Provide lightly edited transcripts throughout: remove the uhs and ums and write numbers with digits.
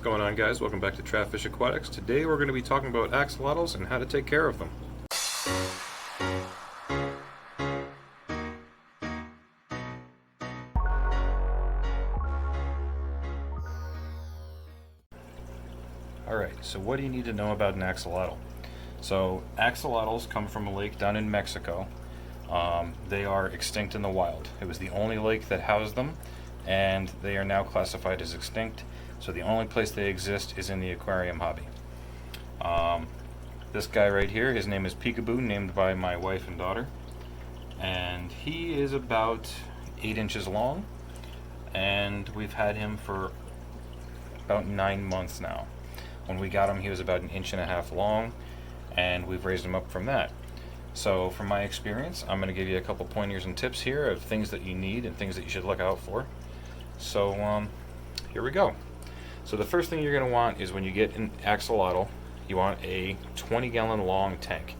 going on, guys? Welcome back to Trapfish Aquatics. Today we're going to be talking about axolotls and how to take care of them. Alright, so what do you need to know about an axolotl? So axolotls come from a lake down in Mexico. They are extinct in the wild. It was the only lake that housed them, and they are now classified as extinct. So the only place they exist is in the aquarium hobby. This guy right here, his name is Peekaboo, named by my wife and daughter. And he is about 8 inches long, and we've had him for about 9 months now. When we got him, he was about 1.5 inches long, and we've raised him up from that. So from my experience, I'm going to give you a couple pointers and tips here of things that you need and things that you should look out for. So here we go. So the first thing you're going to want is when you get an axolotl, you want a 20-gallon long tank.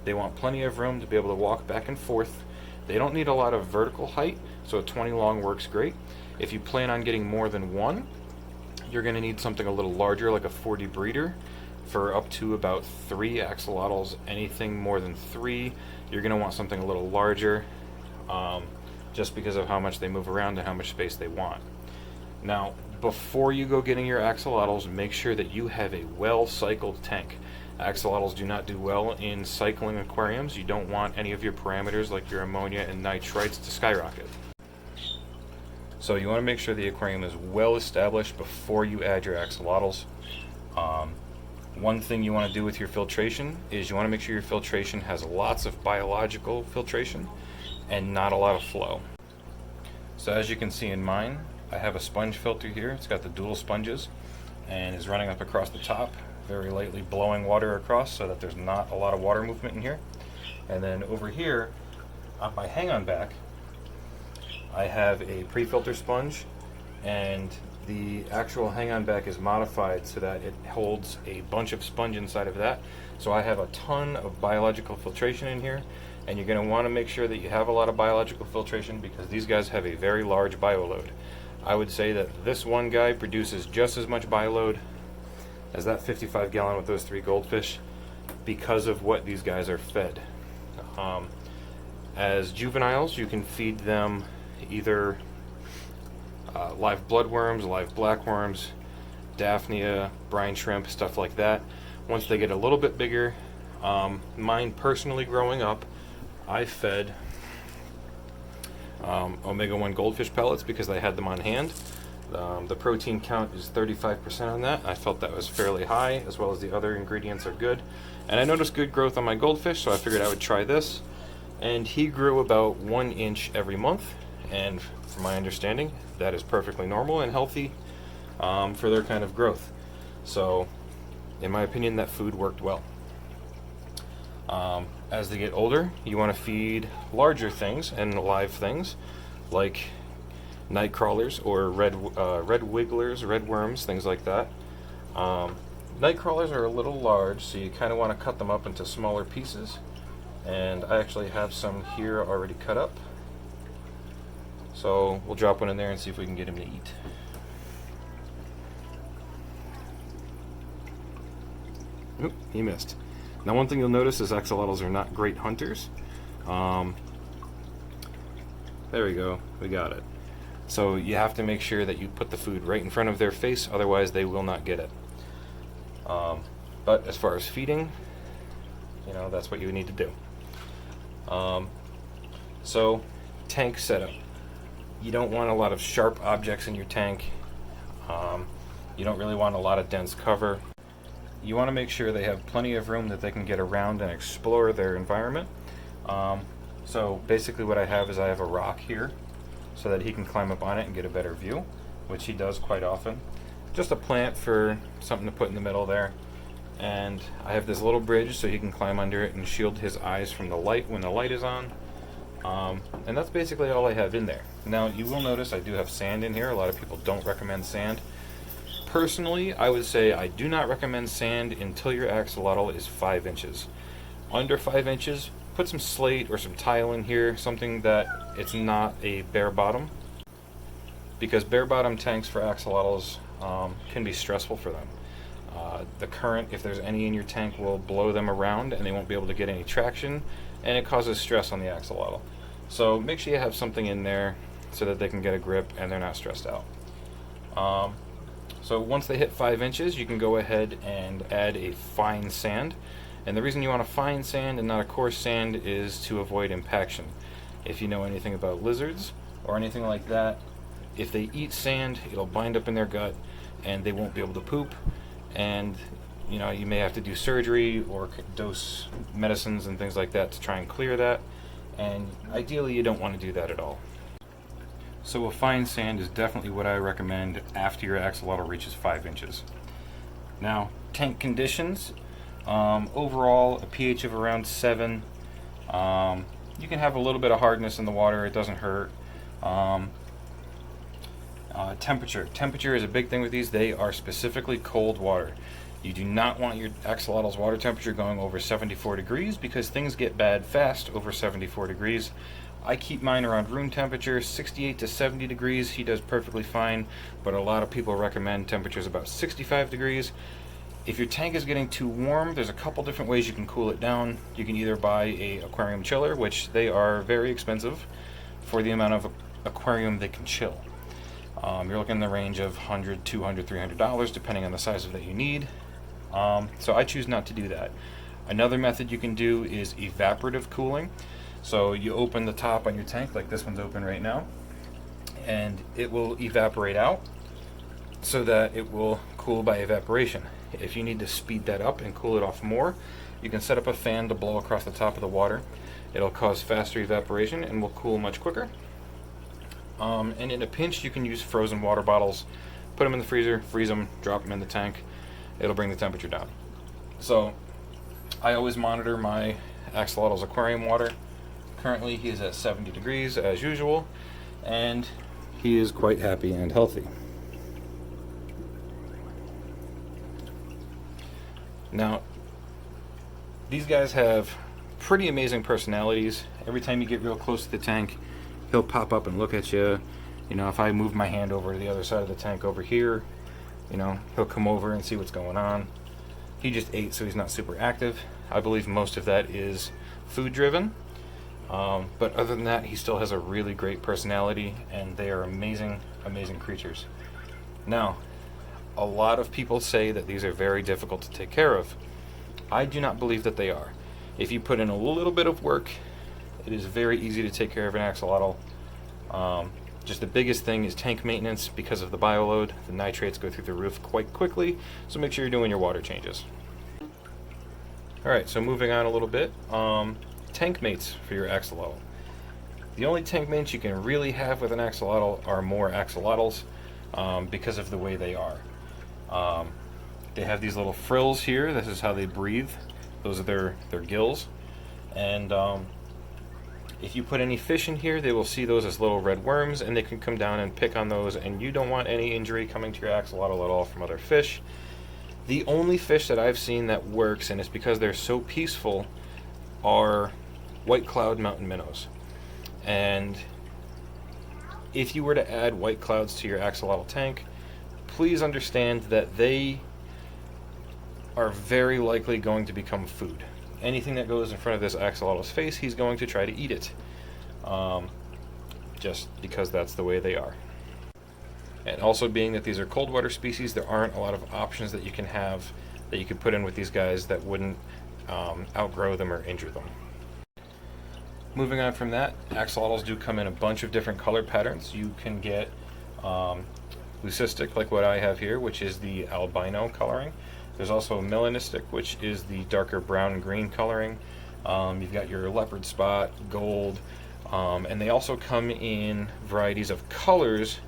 They want plenty of room to be able to walk back and forth. They don't need a lot of vertical height, so a 20 long works great. If you plan on getting more than one, you're going to need something a little larger, like a 40 breeder, for up to about 3 axolotls. Anything more than 3, you're going to want something a little larger, just because of how much they move around and how much space they want. Now, before you go getting your axolotls, make sure that you have a well-cycled tank. Axolotls do not do well in cycling aquariums. You don't want any of your parameters, like your ammonia and nitrites, to skyrocket. So you want to make sure the aquarium is well established before you add your axolotls. One thing you want to do with your filtration is you want to make sure your filtration has lots of biological filtration and not a lot of flow. So as you can see in mine, I have a sponge filter here. It's got the dual sponges and is running up across the top, very lightly blowing water across so that there's not a lot of water movement in here. And then over here on my hang-on back, I have a pre-filter sponge, and the actual hang-on back is modified so that it holds a bunch of sponge inside of that. So I have a ton of biological filtration in here, and you're going to want to make sure that you have a lot of biological filtration because these guys have a very large bioload. I would say that this one guy produces just as much bioload as that 55-gallon with those 3 goldfish because of what these guys are fed. As juveniles, you can feed them either live bloodworms, live blackworms, daphnia, brine shrimp, stuff like that. Once they get a little bit bigger, mine personally growing up, I fed omega-1 goldfish pellets because I had them on hand. The protein count is 35% on that. I felt that was fairly high, as well as the other ingredients are good. And I noticed good growth on my goldfish, so I figured I would try this. And he grew about 1 inch every month, and from my understanding, that is perfectly normal and healthy for their kind of growth. So, in my opinion, that food worked well. As they get older, you want to feed larger things and live things like night crawlers or red wigglers, red worms, things like that. Night crawlers are a little large, so you kind of want to cut them up into smaller pieces. And I actually have some here already cut up. So we'll drop one in there and see if we can get him to eat. Oop, he missed. Now one thing you'll notice is axolotls are not great hunters. There we go, we got it. So you have to make sure that you put the food right in front of their face, otherwise they will not get it. But as far as feeding, you know, that's what you need to do. So tank setup. You don't want a lot of sharp objects in your tank. You don't really want a lot of dense cover. You want to make sure they have plenty of room that they can get around and explore their environment. So basically what I have is I have a rock here so that he can climb up on it and get a better view, which he does quite often. Just a plant for something to put in the middle there. And I have this little bridge so he can climb under it and shield his eyes from the light when the light is on. And that's basically all I have in there. Now you will notice I do have sand in here. A lot of people don't recommend sand. Personally, I would say I do not recommend sand until your axolotl is 5 inches. Under 5 inches, put some slate or some tile in here, something that it's not a bare bottom. because bare bottom tanks for axolotls can be stressful for them. The current, if there's any in your tank, will blow them around and they won't be able to get any traction, and it causes stress on the axolotl. So make sure you have something in there so that they can get a grip and they're not stressed out. So once they hit 5 inches, you can go ahead and add a fine sand. And the reason you want a fine sand and not a coarse sand is to avoid impaction. If you know anything about lizards or anything like that, if they eat sand, it'll bind up in their gut and they won't be able to poop. And you know, you may have to do surgery or dose medicines and things like that to try and clear that. And ideally, you don't want to do that at all. So a fine sand is definitely what I recommend after your axolotl reaches 5 inches. Now, tank conditions, overall a pH of around 7. You can have a little bit of hardness in the water, it doesn't hurt. Temperature is a big thing with these. They are specifically cold water. You do not want your axolotl's water temperature going over 74 degrees because things get bad fast over 74 degrees. I keep mine around room temperature, 68 to 70 degrees. He does perfectly fine, but a lot of people recommend temperatures about 65 degrees. If your tank is getting too warm, there's a couple different ways you can cool it down. You can either buy a aquarium chiller, which they are very expensive for the amount of aquarium they can chill. You're looking in the range of $100, $200, $300 depending on the size of that you need. So I choose not to do that. Another method you can do is evaporative cooling. So you open the top on your tank, like this one's open right now, and it will evaporate out so that it will cool by evaporation. If you need to speed that up and cool it off more, you can set up a fan to blow across the top of the water. It'll cause faster evaporation and will cool much quicker. And in a pinch, you can use frozen water bottles, put them in the freezer, freeze them, drop them in the tank. It'll bring the temperature down. So I always monitor my axolotl's aquarium water. Currently he is at 70 degrees as usual, and he is quite happy and healthy. Now, these guys have pretty amazing personalities. Every time you get real close to the tank, he'll pop up and look at you. You know, if I move my hand over to the other side of the tank over here, you know, he'll come over and see what's going on. He just ate, so he's not super active. I believe most of that is food driven. But other than that, he still has a really great personality, and they are amazing, amazing creatures. Now, a lot of people say that these are very difficult to take care of. I do not believe that they are. If you put in a little bit of work, it is very easy to take care of an axolotl. Just the biggest thing is tank maintenance. Because of the bioload, the nitrates go through the roof quite quickly, so make sure you're doing your water changes. Alright, so moving on a little bit. Tank mates for your axolotl. The only tank mates you can really have with an axolotl are more axolotls, because of the way they are. They have these little frills here. This is how they breathe. Those are their gills. And if you put any fish in here, they will see those as little red worms, and they can come down and pick on those, and you don't want any injury coming to your axolotl at all from other fish. The only fish that I've seen that works, and it's because they're so peaceful, are white cloud mountain minnows. And if you were to add white clouds to your axolotl tank, please understand that they are very likely going to become food. Anything that goes in front of this axolotl's face, he's going to try to eat it. Just because that's the way they are. And also, being that these are cold water species, there aren't a lot of options that you can have that you could put in with these guys that wouldn't outgrow them or injure them. Moving on from that, axolotls do come in a bunch of different color patterns. You can get leucistic, like what I have here, which is the albino coloring. There's also melanistic, which is the darker brown and green coloring. You've got your leopard spot, gold, and they also come in varieties of colors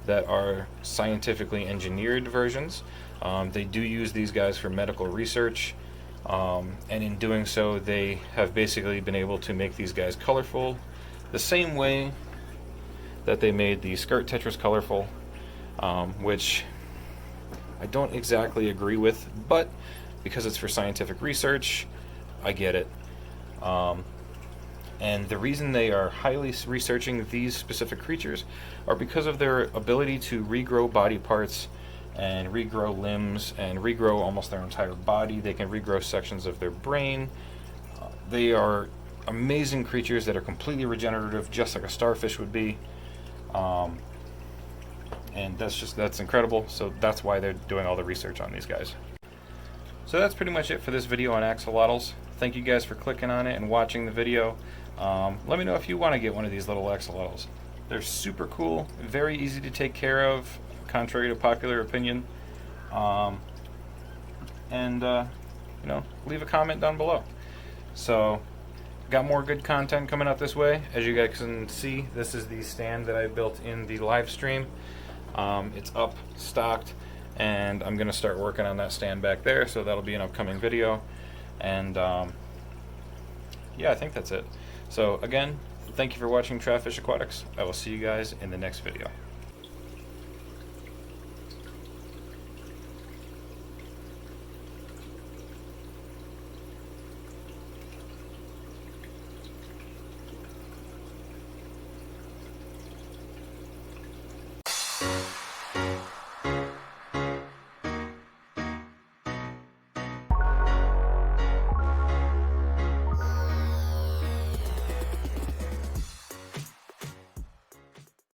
that are scientifically engineered versions. They do use these guys for medical research, and in doing so, they have basically been able to make these guys colorful the same way that they made the skirt tetras colorful, which I don't exactly agree with, but because it's for scientific research, I get it. And the reason they are highly researching these specific creatures are because of their ability to regrow body parts and regrow limbs and regrow almost their entire body. They can regrow sections of their brain. They are amazing creatures that are completely regenerative, just like a starfish would be. And that's incredible. So that's why they're doing all the research on these guys. So that's pretty much it for this video on axolotls. Thank you guys for clicking on it and watching the video. Let me know if you want to get one of these little axolotls. They're super cool, very easy to take care of, contrary to popular opinion. You know, leave a comment down below. So, got more good content coming up this way. As you guys can see, this is the stand that I built in the live stream. It's up, stocked, and I'm going to start working on that stand back there, so that'll be an upcoming video. And yeah, I think that's it. So again, thank you for watching Try Fish Aquatics. I will see you guys in the next video.